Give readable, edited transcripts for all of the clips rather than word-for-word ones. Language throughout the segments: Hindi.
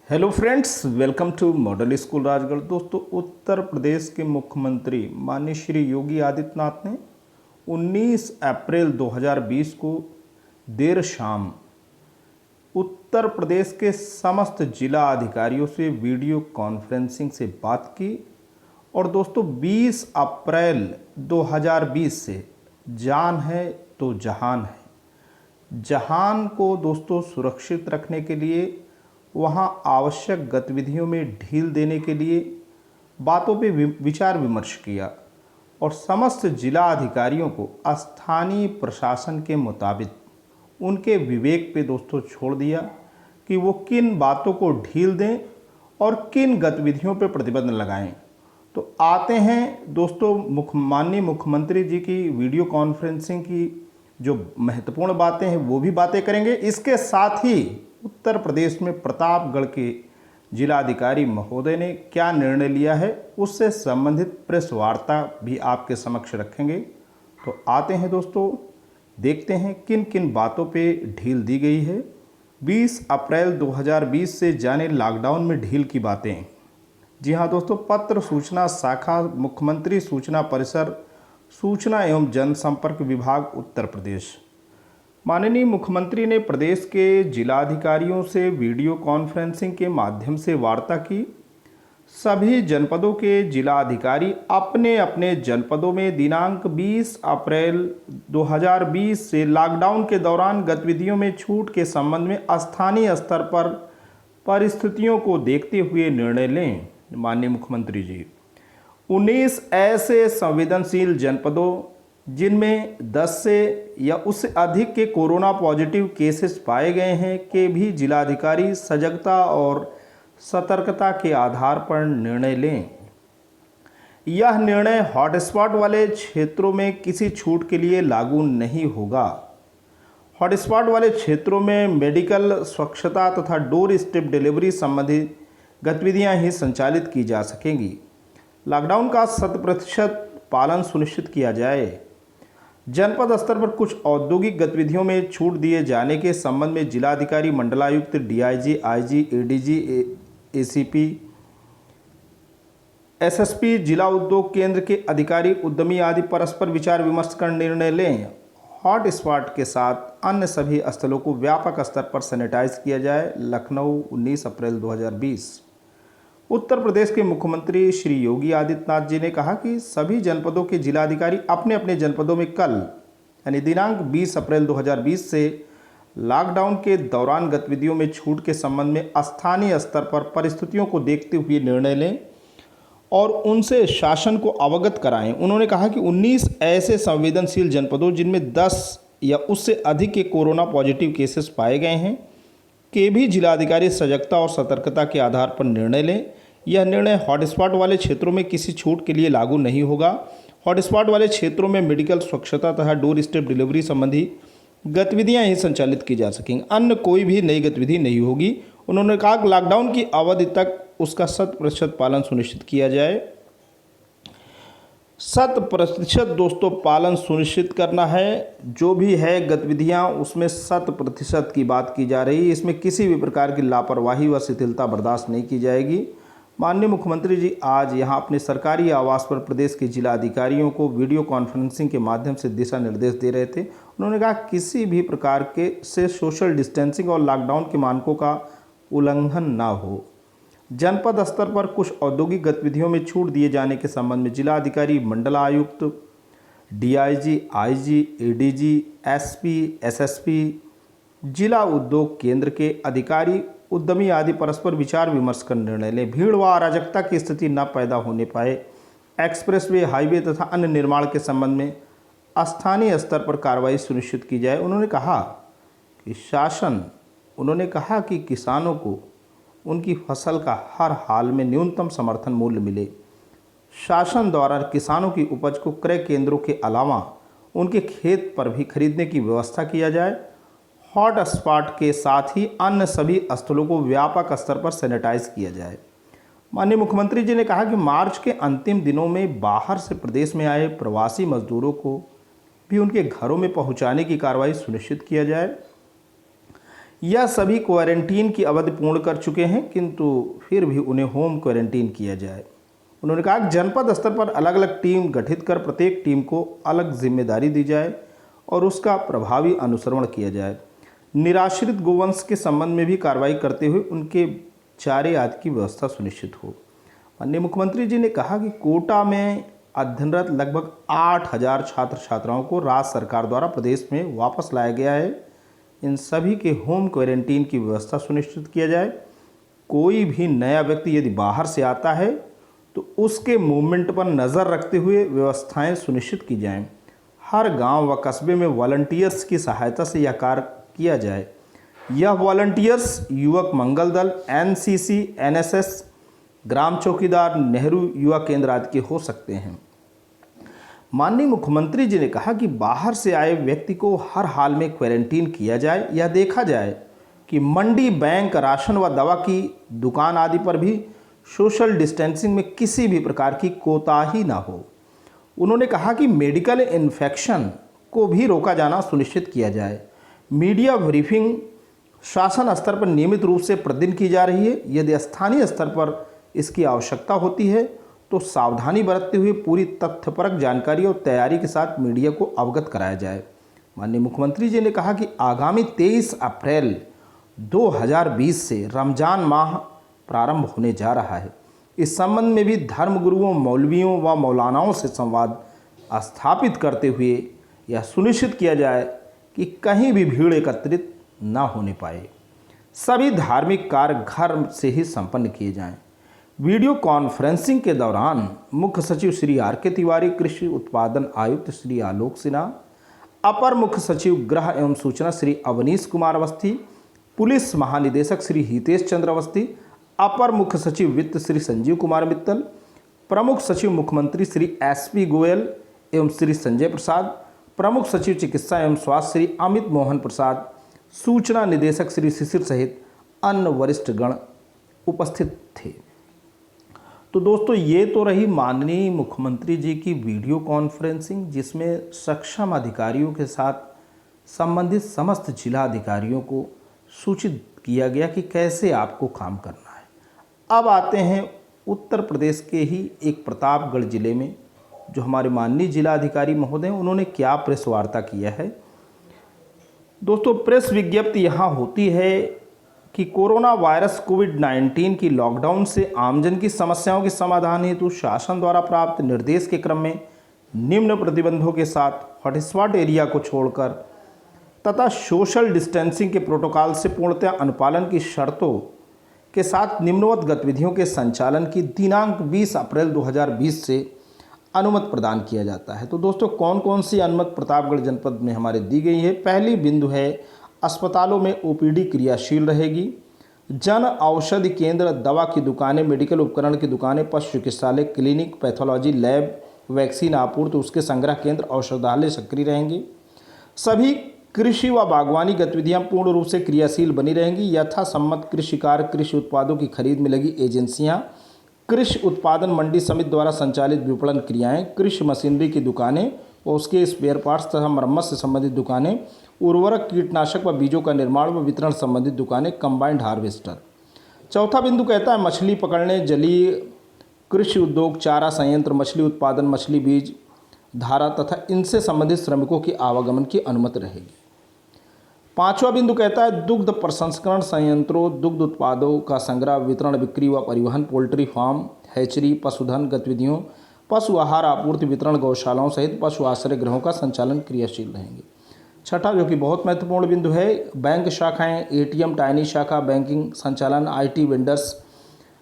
Hello friends, welcome to model school Rajgarh. दोस्तों, उत्तर प्रदेश के मुख्यमंत्री माननीय श्री योगी आदित्यनाथ ने 19 अप्रैल 2020 को देर शाम उत्तर प्रदेश के समस्त जिला अधिकारियों से वीडियो कॉन्फ्रेंसिंग से बात की। और दोस्तों, 20 अप्रैल 2020 से जान है तो जहान है। जहान को दोस्तों सुरक्षित रखने के लिए, वहाँ आवश्यक गतिविधियों में ढील देने के लिए बातों पे विचार विमर्श किया और समस्त जिला अधिकारियों को स्थानीय प्रशासन के मुताबिक उनके विवेक पे दोस्तों छोड़ दिया कि वो किन बातों को ढील दें और किन गतिविधियों पे प्रतिबंध लगाएं। तो आते हैं दोस्तों माननीय मुख्यमंत्री जी की वीडियो कॉन्फ्रेंसिंग की जो महत्वपूर्ण बातें हैं वो भी बातें करेंगे। इसके साथ ही उत्तर प्रदेश में प्रतापगढ़ के जिलाधिकारी महोदय ने क्या निर्णय लिया है उससे संबंधित प्रेस वार्ता भी आपके समक्ष रखेंगे। तो आते हैं दोस्तों, देखते हैं किन किन बातों पे ढील दी गई है। 20 अप्रैल 2020 से जाने लॉकडाउन में ढील की बातें। जी हाँ दोस्तों, पत्र सूचना शाखा, मुख्यमंत्री सूचना परिसर, सूचना एवं जनसंपर्क विभाग, उत्तर प्रदेश। माननीय मुख्यमंत्री ने प्रदेश के जिलाधिकारियों से वीडियो कॉन्फ्रेंसिंग के माध्यम से वार्ता की। सभी जनपदों के जिलाधिकारी अपने अपने जनपदों में दिनांक 20 अप्रैल 2020 से लॉकडाउन के दौरान गतिविधियों में छूट के संबंध में स्थानीय स्तर पर परिस्थितियों को देखते हुए निर्णय लें। माननीय मुख्यमंत्री जी, 19 ऐसे संवेदनशील जनपदों जिनमें 10 से या उससे अधिक के कोरोना पॉजिटिव केसेस पाए गए हैं के भी जिलाधिकारी सजगता और सतर्कता के आधार पर निर्णय लें। यह निर्णय हॉटस्पॉट वाले क्षेत्रों में किसी छूट के लिए लागू नहीं होगा। हॉटस्पॉट वाले क्षेत्रों में मेडिकल, स्वच्छता तथा डोर स्टेप डिलीवरी संबंधी गतिविधियां ही संचालित की जा सकेंगी। लॉकडाउन का 100% पालन सुनिश्चित किया जाए। जनपद स्तर पर कुछ औद्योगिक गतिविधियों में छूट दिए जाने के संबंध में जिलाधिकारी, मंडलायुक्त, DIG, IG, ADG, ACP, SSP, जिला उद्योग केंद्र के अधिकारी, उद्यमी आदि परस्पर विचार विमर्श कर निर्णय लें। हॉट स्पॉट के साथ अन्य सभी स्थलों को व्यापक स्तर पर सैनिटाइज किया जाए। लखनऊ, 19 अप्रैल 2020। उत्तर प्रदेश के मुख्यमंत्री श्री योगी आदित्यनाथ जी ने कहा कि सभी जनपदों के जिलाधिकारी अपने अपने जनपदों में कल यानी दिनांक 20 अप्रैल 2020 से लॉकडाउन के दौरान गतिविधियों में छूट के संबंध में स्थानीय स्तर पर परिस्थितियों को देखते हुए निर्णय लें और उनसे शासन को अवगत कराएं। उन्होंने कहा कि 19 ऐसे संवेदनशील जनपदों जिनमें 10 या उससे अधिक के कोरोना पॉजिटिव केसेस पाए गए हैं के भी जिलाधिकारी सजगता और सतर्कता के आधार पर निर्णय लें। यह निर्णय हॉटस्पॉट वाले क्षेत्रों में किसी छूट के लिए लागू नहीं होगा। हॉटस्पॉट वाले क्षेत्रों में मेडिकल, स्वच्छता तथा डोर स्टेप डिलीवरी संबंधी गतिविधियां ही संचालित की जा सकेंगी, अन्य कोई भी नई गतिविधि नहीं होगी। उन्होंने कहा कि लॉकडाउन की अवधि तक उसका 100% पालन सुनिश्चित किया जाए। 100% दोस्तों पालन सुनिश्चित करना है। जो भी है गतिविधियां उसमें 100% की बात की जा रही है। इसमें किसी भी प्रकार की लापरवाही व शिथिलता बर्दाश्त नहीं की जाएगी। माननीय मुख्यमंत्री जी आज यहां अपने सरकारी आवास पर प्रदेश के जिला अधिकारियों को वीडियो कॉन्फ्रेंसिंग के माध्यम से दिशा निर्देश दे रहे थे। उन्होंने कहा किसी भी प्रकार के से सोशल डिस्टेंसिंग और लॉकडाउन के मानकों का उल्लंघन ना हो। जनपद स्तर पर कुछ औद्योगिक गतिविधियों में छूट दिए जाने के संबंध में जिलाधिकारी, मंडलायुक्त, DIG, IG, ADG, SP, SSP, जिला उद्योग केंद्र के अधिकारी, उद्यमी आदि परस्पर विचार विमर्श कर निर्णय लें। भीड़ व अराजकता की स्थिति न पैदा होने पाए। एक्सप्रेसवे, हाईवे तथा अन्य निर्माण के संबंध में स्थानीय स्तर पर कार्रवाई सुनिश्चित की जाए। उन्होंने कहा कि किसानों को उनकी फसल का हर हाल में न्यूनतम समर्थन मूल्य मिले। शासन द्वारा किसानों की उपज को क्रय केंद्रों के अलावा उनके खेत पर भी खरीदने की व्यवस्था किया जाए। हॉट स्पॉट के साथ ही अन्य सभी स्थलों को व्यापक स्तर पर सैनिटाइज किया जाए। माननीय मुख्यमंत्री जी ने कहा कि मार्च के अंतिम दिनों में बाहर से प्रदेश में आए प्रवासी मजदूरों को भी उनके घरों में पहुंचाने की कार्रवाई सुनिश्चित किया जाए। यह सभी क्वारंटीन की अवधि पूर्ण कर चुके हैं, किंतु फिर भी उन्हें होम क्वारंटीन किया जाए। उन्होंने कहा कि जनपद स्तर पर अलग अलग टीम गठित कर प्रत्येक टीम को अलग जिम्मेदारी दी जाए और उसका प्रभावी अनुसरण किया जाए। निराश्रित गोवंश के संबंध में भी कार्रवाई करते हुए उनके चारे आदि की व्यवस्था सुनिश्चित हो। माननीय मुख्यमंत्री जी ने कहा कि कोटा में अध्ययनरत लगभग 8,000 छात्र छात्राओं को राज्य सरकार द्वारा प्रदेश में वापस लाया गया है। इन सभी के होम क्वारंटीन की व्यवस्था सुनिश्चित किया जाए। कोई भी नया व्यक्ति यदि बाहर से आता है तो उसके मूवमेंट पर नज़र रखते हुए व्यवस्थाएं सुनिश्चित की जाएं। हर गांव व कस्बे में वॉलंटियर्स की सहायता से यह कार्य किया जाए। यह वॉलंटियर्स युवक मंगल दल, एनसीसी, एनएसएस, ग्राम चौकीदार, नेहरू युवा केंद्र आदि के हो सकते हैं। माननीय मुख्यमंत्री जी ने कहा कि बाहर से आए व्यक्ति को हर हाल में क्वारंटीन किया जाए। यह देखा जाए कि मंडी, बैंक, राशन व दवा की दुकान आदि पर भी सोशल डिस्टेंसिंग में किसी भी प्रकार की कोताही ना हो। उन्होंने कहा कि मेडिकल इन्फेक्शन को भी रोका जाना सुनिश्चित किया जाए। मीडिया ब्रीफिंग शासन स्तर पर नियमित रूप से प्रतिदिन की जा रही है। यदि स्थानीय स्तर पर इसकी आवश्यकता होती है तो सावधानी बरतते हुए पूरी तथ्यपरक जानकारी और तैयारी के साथ मीडिया को अवगत कराया जाए। माननीय मुख्यमंत्री जी ने कहा कि आगामी 23 अप्रैल 2020 से रमजान माह प्रारंभ होने जा रहा है। इस संबंध में भी धर्मगुरुओं, मौलवियों व मौलानाओं से संवाद स्थापित करते हुए यह सुनिश्चित किया जाए कि कहीं भी भीड़ एकत्रित न होने पाए। सभी धार्मिक कार्य घर से ही संपन्न किए जाएं। वीडियो कॉन्फ्रेंसिंग के दौरान मुख्य सचिव श्री आर के तिवारी, कृषि उत्पादन आयुक्त श्री आलोक सिन्हा, अपर मुख्य सचिव गृह एवं सूचना श्री अवनीश कुमार अवस्थी, पुलिस महानिदेशक श्री हितेश चंद्र अवस्थी, अपर मुख्य सचिव वित्त श्री संजीव कुमार मित्तल, प्रमुख सचिव मुख्यमंत्री श्री एसपी गोयल एवं श्री संजय प्रसाद, प्रमुख सचिव चिकित्सा एवं स्वास्थ्य श्री अमित मोहन प्रसाद, सूचना निदेशक श्री शिशिर सहित अन्य वरिष्ठ गण उपस्थित थे। तो दोस्तों, ये तो रही माननीय मुख्यमंत्री जी की वीडियो कॉन्फ्रेंसिंग, जिसमें सक्षम अधिकारियों के साथ संबंधित समस्त जिला अधिकारियों को सूचित किया गया कि कैसे आपको काम करना है। अब आते हैं उत्तर प्रदेश के ही एक प्रतापगढ़ जिले में, जो हमारे माननीय जिला अधिकारी महोदय हैं, उन्होंने क्या प्रेस वार्ता किया है। दोस्तों, प्रेस विज्ञप्ति यहाँ होती है कि कोरोना वायरस कोविड-19 की लॉकडाउन से आमजन की समस्याओं के समाधान हेतु शासन द्वारा प्राप्त निर्देश के क्रम में निम्न प्रतिबंधों के साथ हॉटस्पॉट एरिया को छोड़कर तथा सोशल डिस्टेंसिंग के प्रोटोकॉल से पूर्णतः अनुपालन की शर्तों के साथ निम्नवत गतिविधियों के संचालन की दिनांक 20 अप्रैल 2020 से अनुमति प्रदान किया जाता है। तो दोस्तों, कौन कौन सी अनुमति प्रतापगढ़ जनपद में हमारे दी गई है। पहली बिंदु है, अस्पतालों में ओपीडी क्रियाशील रहेगी। जन औषधि केंद्र, दवा की दुकानें, मेडिकल उपकरण की दुकानें, पशु चिकित्सालय, क्लिनिक, पैथोलॉजी लैब, वैक्सीन आपूर्ति, उसके संग्रह केंद्र, औषधालय सक्रिय रहेंगे। सभी कृषि व बागवानी गतिविधियां पूर्ण रूप से क्रियाशील बनी रहेंगी। यथासम्मत कृषि कार्य, कृषि उत्पादों की खरीद में लगी एजेंसियां, कृषि उत्पादन मंडी समिति द्वारा संचालित विपणन क्रियाएं, कृषि मशीनरी की दुकानें और उसके स्पेयर पार्ट्स तथा मरम्मत से संबंधित दुकानें, उर्वरक, कीटनाशक व बीजों का निर्माण व वितरण संबंधित दुकानें, कंबाइंड हार्वेस्टर। चौथा बिंदु कहता है, मछली पकड़ने, जलीय कृषि उद्योग, चारा संयंत्र, मछली उत्पादन, मछली बीज धारा तथा इनसे संबंधित श्रमिकों की आवागमन की अनुमति रहेगी। पांचवा बिंदु कहता है, दुग्ध प्रसंस्करण संयंत्रों, दुग्ध उत्पादों का संग्रह, वितरण, बिक्री व परिवहन, पोल्ट्री फार्म, हैचरी, पशुधन गतिविधियों, पशु आहार आपूर्ति, वितरण, गौशालाओं सहित पशु आश्रय गृहों का संचालन क्रियाशील रहेंगे। छठा, जो कि बहुत महत्वपूर्ण बिंदु है, बैंक शाखाएं, एटीएम, टाइनी शाखा, बैंकिंग संचालन, आईटी वेंडर्स,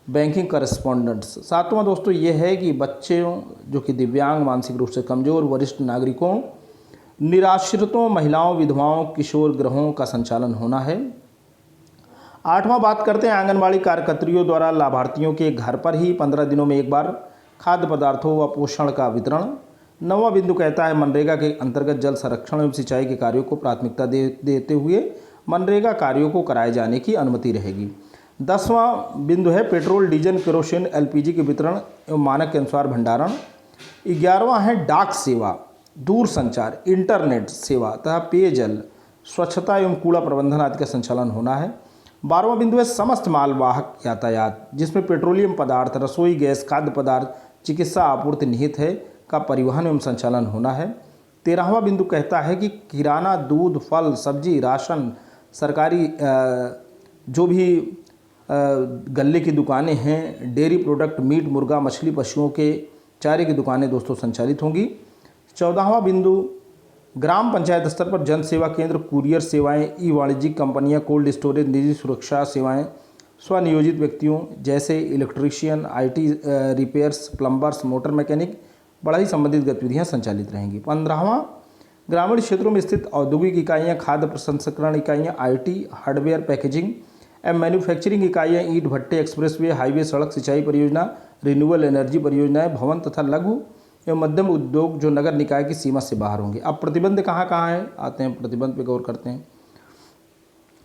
बैंकिंग करस्पॉन्डेंट्स। सातवां दोस्तों ये है कि बच्चों जो कि दिव्यांग, मानसिक रूप से कमजोर, वरिष्ठ नागरिकों, निराश्रितों, महिलाओं, विधवाओं, किशोर गृहों का संचालन होना है। आठवां बात करते हैं, आंगनबाड़ी कार्यकर्त्रियों द्वारा लाभार्थियों के घर पर ही 15 दिनों में एक बार खाद्य पदार्थों व पोषण का वितरण। नौवां बिंदु कहता है, मनरेगा के अंतर्गत जल संरक्षण एवं सिंचाई के कार्यों को प्राथमिकता देते हुए मनरेगा कार्यों को कराए जाने की अनुमति रहेगी। 10वां बिंदु है, पेट्रोल, डीजल, केरोसिन, एलपीजी के वितरण एवं मानक के अनुसार भंडारण। 11वां है, डाक सेवा, दूर संचार, इंटरनेट सेवा तथा पेयजल स्वच्छता एवं कूड़ा प्रबंधन आदि का संचालन होना है। 12वां बिंदु है समस्त मालवाहक यातायात, जिसमें पेट्रोलियम पदार्थ, रसोई गैस, खाद्य पदार्थ, चिकित्सा आपूर्ति निहित है का परिवहन एवं संचालन होना है। 13वां बिंदु कहता है कि किराना, दूध, फल, सब्जी, राशन, सरकारी जो भी गल्ले की दुकानें हैं, डेयरी प्रोडक्ट, मीट, मुर्गा, मछली, पशुओं के चारे की दुकानें दोस्तों संचालित होंगी। 14वां बिंदु ग्राम पंचायत स्तर पर जन सेवा केंद्र, कुरियर सेवाएं, ई वाणिज्यिक कंपनियां, कोल्ड स्टोरेज, निजी सुरक्षा सेवाएं, स्वनियोजित व्यक्तियों जैसे electrician, IT repairs, plumbers, motor mechanic, बढ़ाई संबंधित गतिविधियां संचालित रहेंगी। 15वां ग्रामीण क्षेत्रों में स्थित औद्योगिक इकाइयां, खाद्य प्रसंस्करण इकाइयां, आईटी, हार्डवेयर, पैकेजिंग एवं मैन्युफैक्चरिंग इकाइयां, ईंट भट्टे, एक्सप्रेसवे, हाईवे, सड़क सिंचाई परियोजना, रिन्यूएबल एनर्जी परियोजनाएं, भवन तथा लघु एवं मध्यम उद्योग जो नगर निकाय की सीमा से बाहर होंगे। अब प्रतिबंध कहाँ कहाँ है, आते हैं प्रतिबंध पे गौर करते हैं।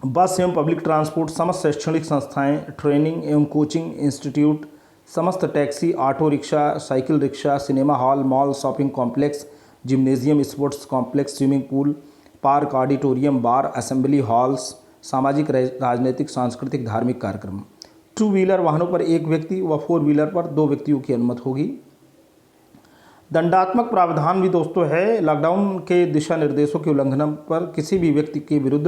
बस एवं पब्लिक ट्रांसपोर्ट, समस्त शैक्षणिक संस्थाएं, ट्रेनिंग एवं कोचिंग इंस्टीट्यूट, समस्त taxi, auto rickshaw, cycle rickshaw, cinema hall, mall, shopping complex, gymnasium, sports complex, swimming pool, park, auditorium, bar, assembly halls, सामाजिक, राजनीतिक, सांस्कृतिक, धार्मिक कार्यक्रम। 2 व्हीलर वाहनों पर 1 व्यक्ति व 4 व्हीलर पर 2 व्यक्तियों की अनुमति होगी। दंडात्मक प्रावधान भी दोस्तों है। लॉकडाउन के दिशा निर्देशों के उल्लंघन पर किसी भी व्यक्ति के विरुद्ध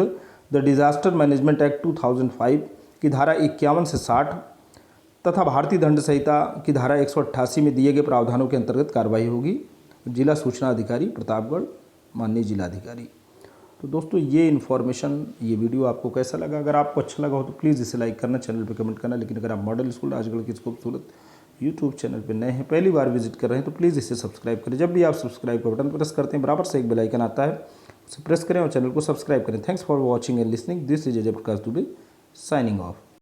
द डिजास्टर मैनेजमेंट एक्ट 2005 की धारा 51 से 60 तथा भारतीय दंड संहिता की धारा 188 में दिए गए प्रावधानों के अंतर्गत कार्रवाई होगी। जिला सूचना अधिकारी प्रतापगढ़, माननीय जिलाधिकारी। तो दोस्तों ये इन्फॉर्मेशन, ये वीडियो आपको कैसा लगा? अगर आपको अच्छा लगा हो तो प्लीज़ इसे लाइक करना, चैनल पे कमेंट करना। लेकिन अगर आप मॉडल स्कूल राजगढ़ की इस खूबसूरत यूट्यूब चैनल पे नए हैं, पहली बार विजिट कर रहे हैं, तो प्लीज़ इसे सब्सक्राइब करें। जब भी आप सब्सक्राइब का बटन प्रेस करते हैं, बराबर से एक बेल आइकन आता है, उसे प्रेस करें और चैनल को सब्सक्राइब करें। Thanks for watching and listening. This is Ajay Prakash Dubey signing off.